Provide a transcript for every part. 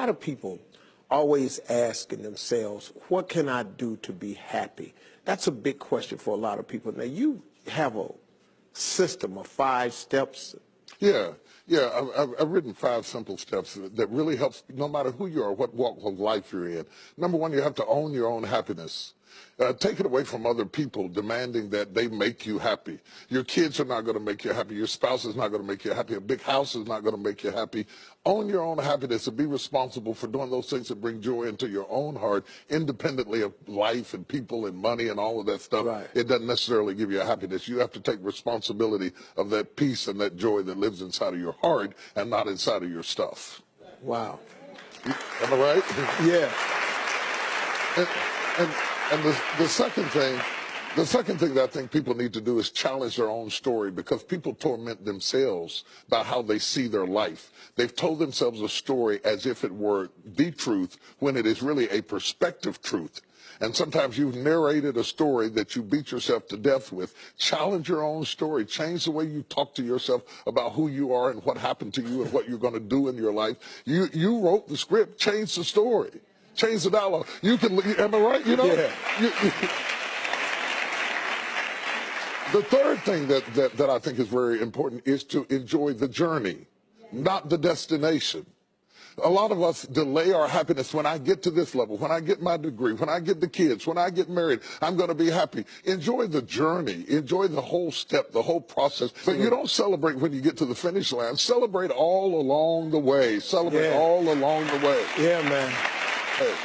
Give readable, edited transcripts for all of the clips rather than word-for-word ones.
A lot of people always asking themselves, what can I do to be happy? That's a big question for a lot of people. Now, you have a system of 5 steps. Yeah, I've written 5 simple steps that really helps no matter who you are, what walk of life you're in. Number 1, you have to own your own happiness. Take it away from other people demanding that they make you happy. Your kids are not going to make you happy. Your spouse is not going to make you happy. A big house is not going to make you happy. Own your own happiness and be responsible for doing those things that bring joy into your own heart, independently of life and people and money and all of that stuff. Right. It doesn't necessarily give you happiness. You have to take responsibility of that peace and that joy that lives inside of your heart and not inside of your stuff. Wow. Am I right? Yeah. And the second thing that I think people need to do is challenge their own story, because people torment themselves by how they see their life. They've told themselves a story as if it were the truth when it is really a perspective truth. And sometimes you've narrated a story that you beat yourself to death with. Challenge your own story. Change the way you talk to yourself about who you are and what happened to you and what you're going to do in your life. You wrote the script. Change the story. Change the dialogue. You can, am I right? You know? Yeah. The third thing that I think is very important is to enjoy the journey, not the destination. A lot of us delay our happiness. When I get to this level, when I get my degree, when I get the kids, when I get married, I'm going to be happy. Enjoy the journey. Enjoy the whole step, the whole process. But you don't celebrate when you get to the finish line. Celebrate all along the way. Celebrate all along the way. Yeah, man.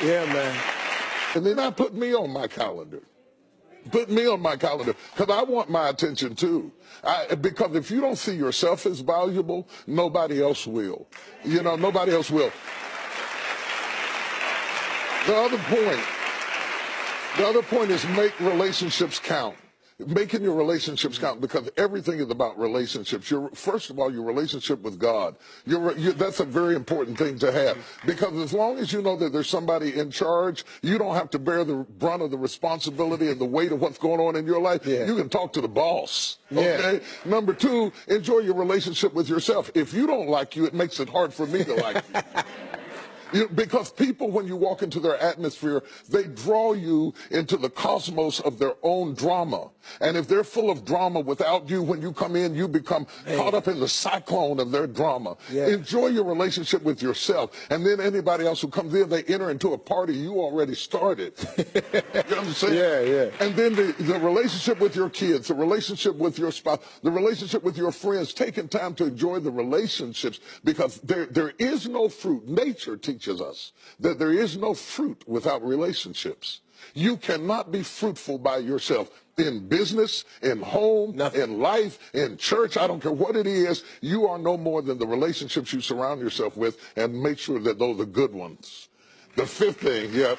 Yeah, man. And then I put me on my calendar. Put me on my calendar, because I want my attention too. Because if you don't see yourself as valuable, nobody else will. You know, nobody else will. The other point is make relationships count. Making your relationships count, because everything is about relationships. First of all, your relationship with God. That's a very important thing to have, because as long as you know that there's somebody in charge, you don't have to bear the brunt of the responsibility and the weight of what's going on in your life. Yeah. You can talk to the boss. Okay. Yeah. Number 2, enjoy your relationship with yourself. If you don't like you, it makes it hard for me to like you. Because people, when you walk into their atmosphere, they draw you into the cosmos of their own drama. And if they're full of drama without you, when you come in, you become caught up in the cyclone of their drama. Yeah. Enjoy your relationship with yourself. And then anybody else who comes in, they enter into a party you already started. You understand? Yeah, yeah. And then the relationship with your kids, the relationship with your spouse, the relationship with your friends, taking time to enjoy the relationships, because there is no fruit. Nature teaches us that there is no fruit without relationships. You cannot be fruitful by yourself. In business, in home, in life, in church, I don't care what it is, you are no more than the relationships you surround yourself with, and make sure that those are good ones. The 5th thing, Yeah.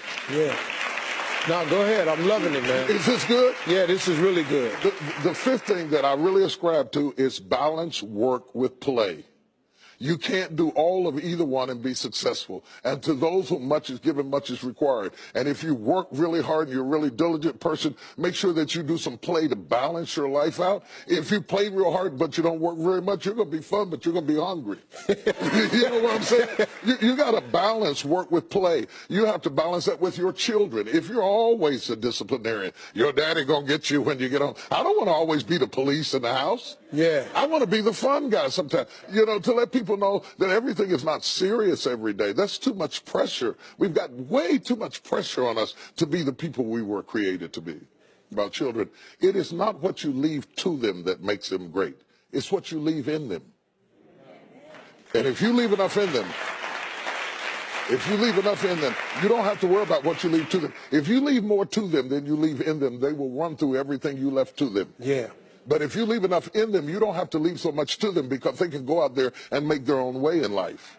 No, go ahead. I'm loving it, man. Is this good? Yeah, this is really good. The 5th thing that I really ascribe to is balance work with play. You can't do all of either one and be successful. And to those whom much is given, much is required. And if you work really hard and you're a really diligent person, make sure that you do some play to balance your life out. If you play real hard but you don't work very much, you're going to be fun, but you're going to be hungry. You know what I'm saying? You got to balance work with play. You have to balance that with your children. If you're always a disciplinarian, your daddy going to get you when you get home. I don't want to always be the police in the house. Yeah. I want to be the fun guy sometimes. You know, to let people know that everything is not serious every day. That's too much pressure. We've got way too much pressure on us to be the people we were created to be. About children, it is not what you leave to them that makes them great. It's what you leave in them. And if you leave enough in them, you don't have to worry about what you leave to them. If you leave more to them than you leave in them, they will run through everything you left to them. Yeah. But if you leave enough in them, you don't have to leave so much to them, because they can go out there and make their own way in life.